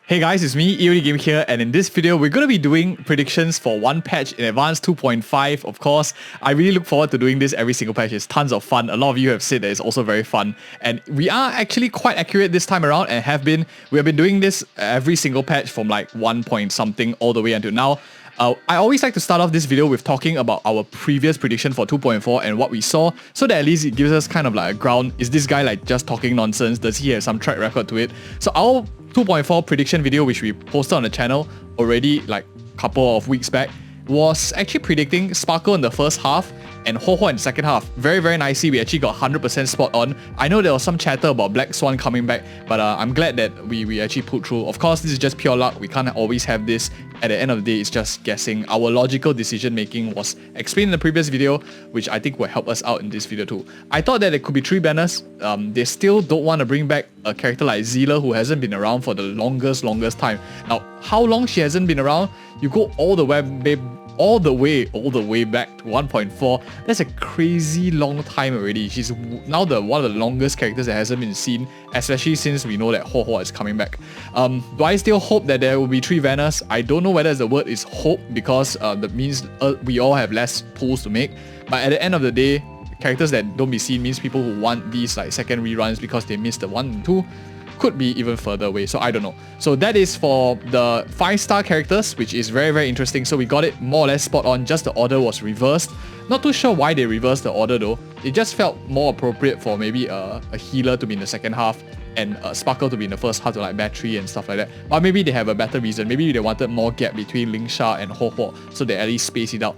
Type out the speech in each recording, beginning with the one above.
Hey guys, it's me, EODGamer here, and in this video, we're going to be doing predictions for one patch in Advanced 2.5, of course. I really look forward to doing this every single patch. It's tons of fun. A lot of you have said that it's also very fun. And we are actually quite accurate this time around and we have been doing this every single patch from like 1 point something all the way until now. I always like to start off this video with talking about our previous prediction for 2.4 and what we saw, so that at least it gives us kind of like a ground. Is this guy like just talking nonsense? Does he have some track record to it? So our 2.4 prediction video, which we posted on the channel already like a couple of weeks back, was actually predicting Sparkle in the first half and Ho Ho in the second half. Very, very nicely, we actually got 100% spot on. I know there was some chatter about Black Swan coming back, but I'm glad that we actually pulled through. Of course, this is just pure luck. We can't always have this. At the end of the day, it's just guessing. Our logical decision making was explained in the previous video, which I think will help us out in this video too. I thought that it could be 3 banners. They still don't want to bring back a character like Zila, who hasn't been around for the longest time. Now, how long she hasn't been around? You go all the way back to 1.4. That's a crazy long time already. She's now one of the longest characters that hasn't been seen, especially since we know that Ho Ho is coming back. Do I still hope that there will be 3 banners? I don't know whether the word is hope, because that means we all have less pulls to make. But at the end of the day, characters that don't be seen means people who want these like second reruns because they missed the 1 and 2 could be even further away, so I don't know. So that is for the 5-star characters, which is very, very interesting. So we got it more or less spot on, just the order was reversed. Not too sure why they reversed the order though. It just felt more appropriate for maybe a healer to be in the second half and Sparkle to be in the first half to like battery and stuff like that. But maybe they have a better reason. Maybe they wanted more gap between Lingsha and Ho Ho, so they at least space it out.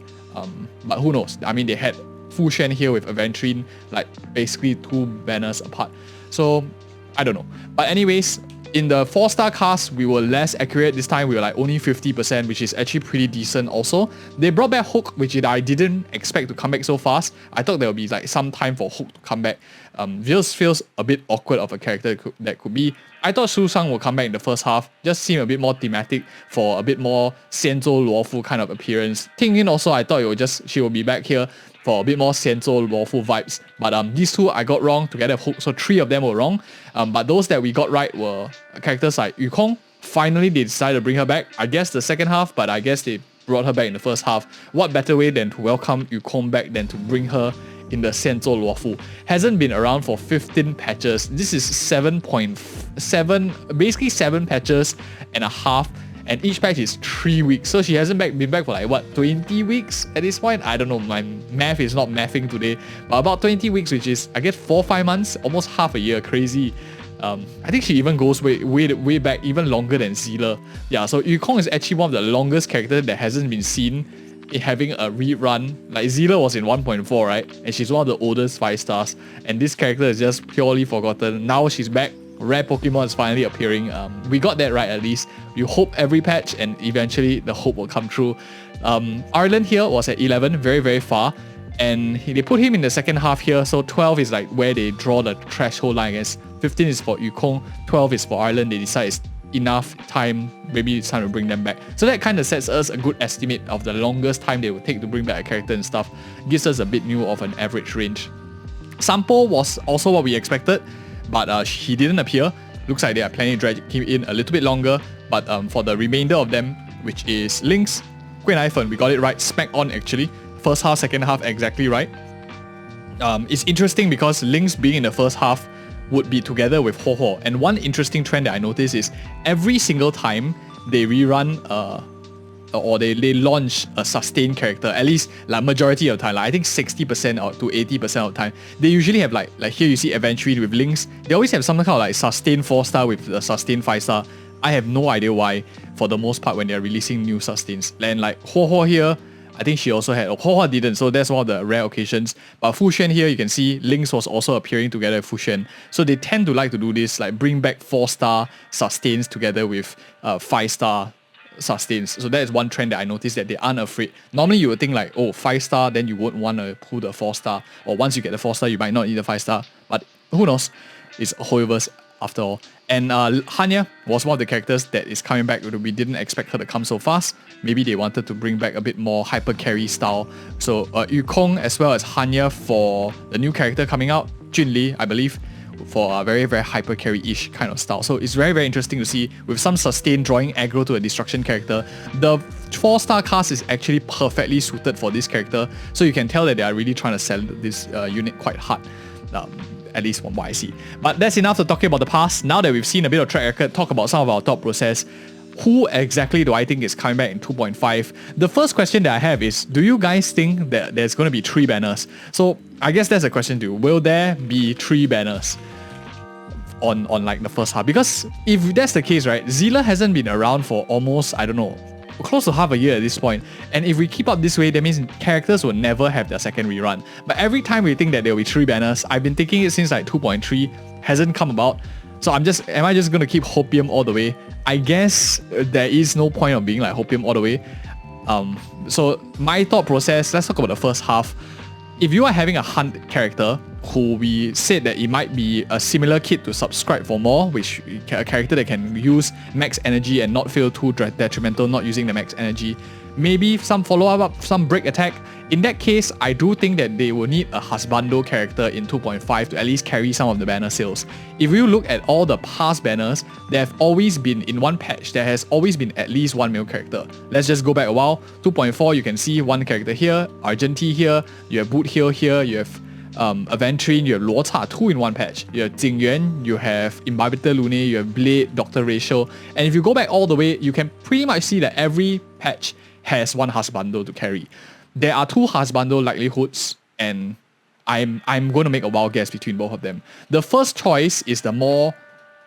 But who knows? I mean, they had Fucc here with Aventrine, like basically 2 banners apart. So I don't know. But anyways, in the 4-star cast, we were less accurate this time. We were like only 50%, which is actually pretty decent also. They brought back Hook, which I didn't expect to come back so fast. I thought there would be like some time for Hook to come back. Feels a bit awkward of a character that could be. I thought Su Sang will come back in the first half. Just seemed a bit more thematic for a bit more Xianzhou Luofu kind of appearance. Ting Yin also, I thought she will be back here for a bit more Xianzhou Luofu vibes. But these 2 I got wrong together with Hook, so 3 of them were wrong. But those that we got right were characters like Yukong. Finally, they decided to bring her back. I guess the second half, but I guess they brought her back in the first half. What better way than to welcome Yukong back than to bring her in the Xianzhou Luofu? Hasn't been around for 15 patches. This is 7.7, basically 7 patches and a half. And each patch is 3 weeks. So she hasn't been back for like, what, 20 weeks at this point? I don't know, my math is not mathing today. But about 20 weeks, which is, I guess, 4 or 5 months, almost half a year, crazy. I think she even goes way back, even longer than Zila. Yeah, so Yukong is actually one of the longest characters that hasn't been seen in having a rerun. Like Zila was in 1.4, right? And she's one of the oldest 5 stars. And this character is just purely forgotten. Now she's back. Rare Pokemon is finally appearing. We got that right at least. You hope every patch and eventually the hope will come true. Ireland here was at 11, very, very far. And they put him in the second half here. So 12 is like where they draw the threshold line, I guess. 15 is for Yukong, 12 is for Ireland. They decide it's enough time, maybe it's time to bring them back. So that kind of sets us a good estimate of the longest time they would take to bring back a character and stuff. Gives us a bit new of an average range. Sampo was also what we expected, but he didn't appear. Looks like they are planning to drag him in a little bit longer, but for the remainder of them, which is Lynx, Gui Naifen, we got it right, smack on actually. First half, second half, exactly right. It's interesting because Lynx being in the first half would be together with Ho Ho. And one interesting trend that I noticed is every single time they rerun or they launch a sustained character, at least like majority of the time, like I think 60% or to 80% of the time, they usually have like here you see Aventrine with Lynx. They always have some kind of like sustained 4-star with a sustained 5-star. I have no idea why for the most part when they're releasing new sustains. And like Ho Ho here, I think she also had, Ho Ho didn't, so that's one of the rare occasions. But Fucc here, you can see Lynx was also appearing together with Fucc. So they tend to like to do this, like bring back 4-star sustains together with 5-star sustains. So that is one trend that I noticed, that they aren't afraid. Normally you would think like, oh, 5-star, then you won't want to pull the 4-star. Or once you get the 4-star, you might not need a 5-star. But who knows? It's Hoyoverse after all. And Hanya was one of the characters that is coming back. We didn't expect her to come so fast. Maybe they wanted to bring back a bit more hyper carry style. So Yukong as well as Hanya for the new character coming out, Junli, I believe, for a very, very hyper carry-ish kind of style. So it's very, very interesting to see with some sustained drawing aggro to a destruction character. The 4-star cast is actually perfectly suited for this character. So you can tell that they are really trying to sell this unit quite hard. At least from what I see. But that's enough to talking about the past. Now that we've seen a bit of track record, talk about some of our thought process. Who exactly do I think is coming back in 2.5? The first question that I have is, do you guys think that there's going to be 3 banners? So I guess that's a question too. Will there be 3 banners on like the first half? Because if that's the case, right, Zila hasn't been around for almost, I don't know, close to half a year at this point. And if we keep up this way, that means characters will never have their second rerun. But every time we think that there will be 3 banners, I've been thinking it since like 2.3 hasn't come about. So am I just going to keep Hopium all the way? I guess there is no point of being like Hopium all the way. So my thought process, let's talk about the first half. If you are having a hunt character who we said that it might be a similar kit to Subscribe for More, which a character that can use max energy and not feel too detrimental not using the max energy, maybe some follow-up, some break attack. In that case, I do think that they will need a Husbando character in 2.5 to at least carry some of the banner sales. If you look at all the past banners, there have always been, in one patch, there has always been at least 1 male character. Let's just go back a while. 2.4, you can see 1 character here, Argenti here, you have Boot Hill here, you have Aventrine, you have Luo Cha, 2 in 1 patch. You have Jingyuan, you have Imbibitor Lune, you have Blade, Dr. Ratio. And if you go back all the way, you can pretty much see that every patch has 1 Husbando to carry. There are 2 Husbando likelihoods, and I'm going to make a wild guess between both of them. The first choice is the more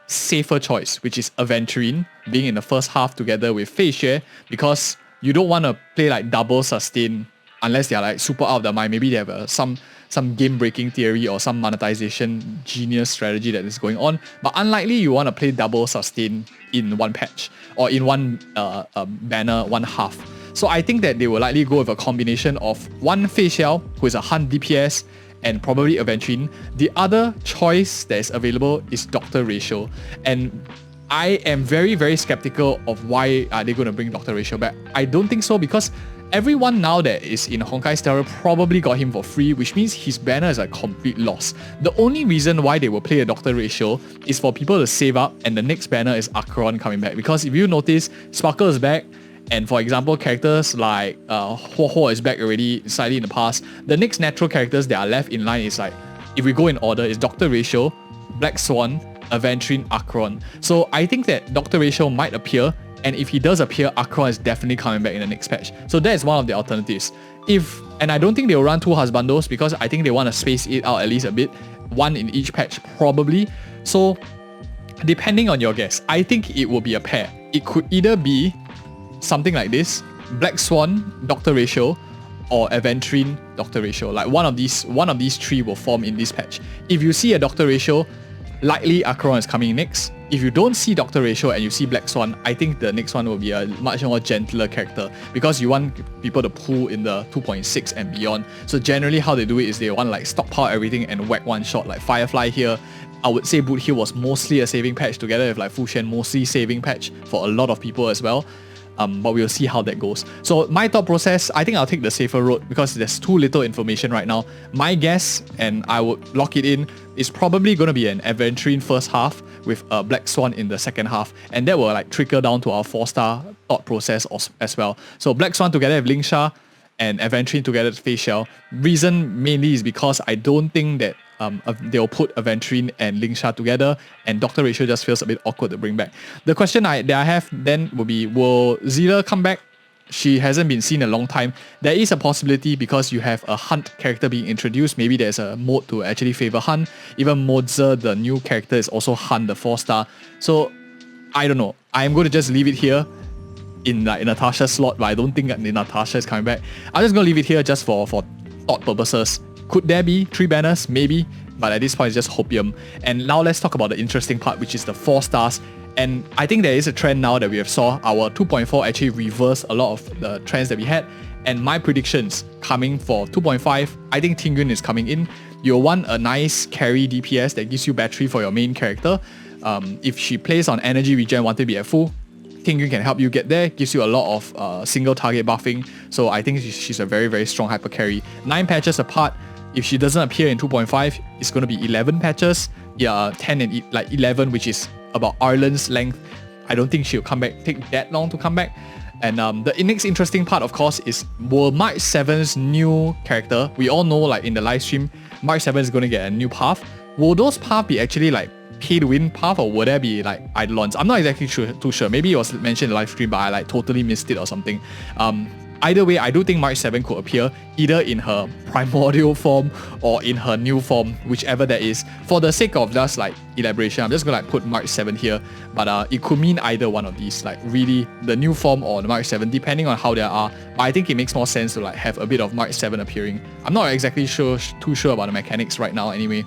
safer choice, which is Aventrine being in the first half together with Feixiao, because you don't want to play like double sustain unless they are like super out of their mind. Maybe they have some game-breaking theory or some monetization genius strategy that is going on. But unlikely you want to play double sustain in 1 patch or in 1 banner, 1 half. So I think that they will likely go with a combination of 1 Feixiao, who is a hunt DPS, and probably Aventrine. The other choice that is available is Dr. Ratio. And I am very, very skeptical of why are they going to bring Dr. Ratio back. I don't think so, because everyone now that is in Honkai Star probably got him for free, which means his banner is a complete loss. The only reason why they will play a Dr. Ratio is for people to save up, and the next banner is Akirion coming back. Because if you notice, Sparkle is back, and for example, characters like Ho is back already slightly in the past. The next natural characters that are left in line is like, if we go in order, is Dr. Ratio, Black Swan, Aventrine, Akirion. So I think that Dr. Ratio might appear, and if he does appear, Akirion is definitely coming back in the next patch. So that is one of the alternatives. And I don't think they will run 2 Husbandos, because I think they want to space it out at least a bit. 1 in each patch, probably. So depending on your guess, I think it will be a pair. It could either be something like this, Black Swan, Dr. Ratio, or Aventrine, Dr. Ratio. Like one of these 3 will form in this patch. If you see a Dr. Ratio, likely Akirion is coming next. If you don't see Dr. Ratio and you see Black Swan, I think the next one will be a much more gentler character, because you want people to pull in the 2.6 and beyond. So generally how they do it is they want to like stockpile everything and whack one shot, like Firefly here. I would say Boot Hill was mostly a saving patch together with like Fucc mostly saving patch for a lot of people as well. But we'll see how that goes. So my thought process, I think I'll take the safer road because there's too little information right now. My guess, and I would lock it in, is probably going to be an Aventrine first half with a Black Swan in the second half, and that will like trickle down to our 4-star thought process as well. So Black Swan together with Lingsha and Aventrine together with Feixiao. Reason mainly is because I don't think that they'll put Aventrine and Lingsha together, and Dr. Ratio just feels a bit awkward to bring back. The question that I have then will be, will Zila come back? She hasn't been seen in a long time. There is a possibility because you have a Hunt character being introduced. Maybe there's a mode to actually favor Hunt. Even Mozer, the new character, is also Hunt, the 4-star. So, I don't know. I'm going to just leave it here in Natasha's slot, but I don't think that Natasha is coming back. I'm just going to leave it here just for thought purposes. Could there be 3 banners? Maybe, but at this point it's just Hopium. And now let's talk about the interesting part, which is the 4 stars. And I think there is a trend now that we have saw our 2.4 actually reverse a lot of the trends that we had. And my predictions coming for 2.5, I think Tingyun is coming in. You'll want a nice carry DPS that gives you battery for your main character. If she plays on energy regen, want to be at full, Tingyun can help you get there, gives you a lot of single target buffing. So I think she's a very, very strong hyper carry. 9 patches apart. If she doesn't appear in 2.5, it's going to be 11 patches. Yeah, 10 and 11, which is about Ireland's length. I don't think she'll come back, take that long to come back. And the next interesting part, of course, is will March 7's new character, we all know like in the live stream, March 7 is going to get a new path. Will those paths be actually like pay to win path, or would there be like eidolons? I'm not exactly too sure. Maybe it was mentioned in the live stream, but I like totally missed it or something. Either way, I do think March 7 could appear either in her primordial form or in her new form, whichever that is. For the sake of just like elaboration, I'm just gonna like put March 7 here, but it could mean either one of these, like really the new form or the March 7, depending on how they are. But I think it makes more sense to like have a bit of March 7 appearing. I'm not exactly too sure about the mechanics right now anyway.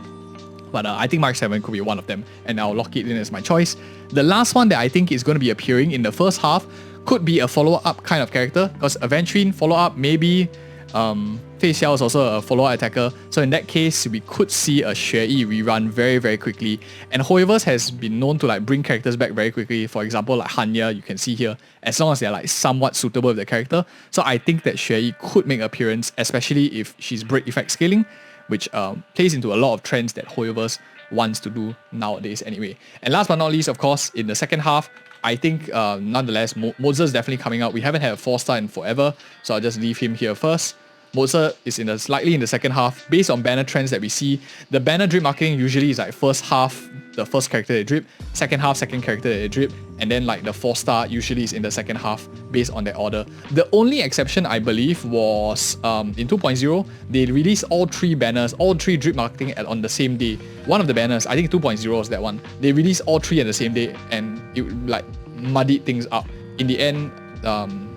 But I think March 7 could be one of them, and I'll lock it in as my choice. The last one that I think is going to be appearing in the first half could be a follow-up kind of character, because Aventurine follow-up, maybe Feixiao is also a follow-up attacker. So in that case, we could see a Xue rerun very, very quickly. And Hoiverse has been known to like bring characters back very quickly. For example, like Hanya, you can see here, as long as they're like somewhat suitable with the character. So I think that Xue could make an appearance, especially if she's break effect scaling, which plays into a lot of trends that Hoiverse wants to do nowadays anyway. And last but not least, of course, in the second half, I think nonetheless, Mozart is definitely coming out. We haven't had a 4-star in forever, so I'll just leave him here first. Mozart is slightly in the second half. Based on banner trends that we see, the banner drip marketing usually is like first half, the first character they drip, second half, second character they drip, and then like the 4-star usually is in the second half based on that order. The only exception, I believe, was in 2.0, they released all 3 banners, all 3 drip marketing on the same day. One of the banners, I think 2.0 was that one, they released all 3 at the same day, and it like muddied things up. In the end,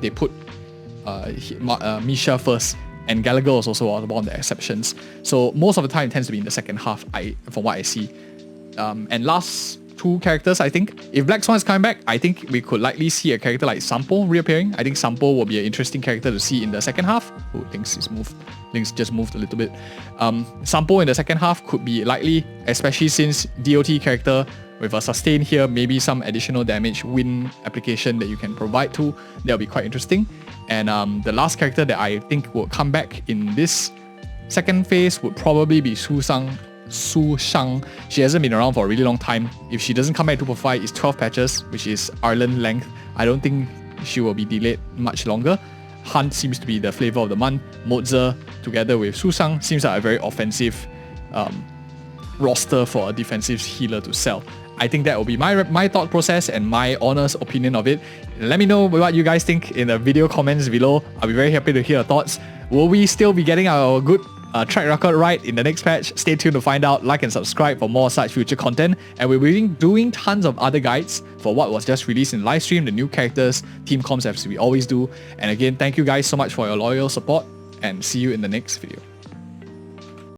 they put Misha first, and Gallagher was also one of the exceptions. So most of the time it tends to be in the second half, from what I see. And last 2 characters, I think, if Black Swan is coming back, I think we could likely see a character like Sampo reappearing. I think Sampo will be an interesting character to see in the second half. Oh, Links just moved a little bit. Sampo in the second half could be likely, especially since DOT character with a sustain here, maybe some additional damage win application that you can provide to. That'll be quite interesting. And the last character that I think will come back in this second phase would probably be Su Shang. She hasn't been around for a really long time. If she doesn't come back to 2.5, it's 12 patches, which is Ireland length. I don't think she will be delayed much longer. Hunt seems to be the flavor of the month. Mozart together with Su Shang seems like a very offensive roster for a defensive healer to sell. I think that will be my thought process and my honest opinion of it. Let me know what you guys think in the video comments below. I'll be very happy to hear your thoughts. Will we still be getting our good track record right in the next patch? Stay tuned to find out. Like and subscribe for more such future content. And we'll be doing tons of other guides for what was just released in live stream, the new characters, team comps as we always do. And again, thank you guys so much for your loyal support, and see you in the next video.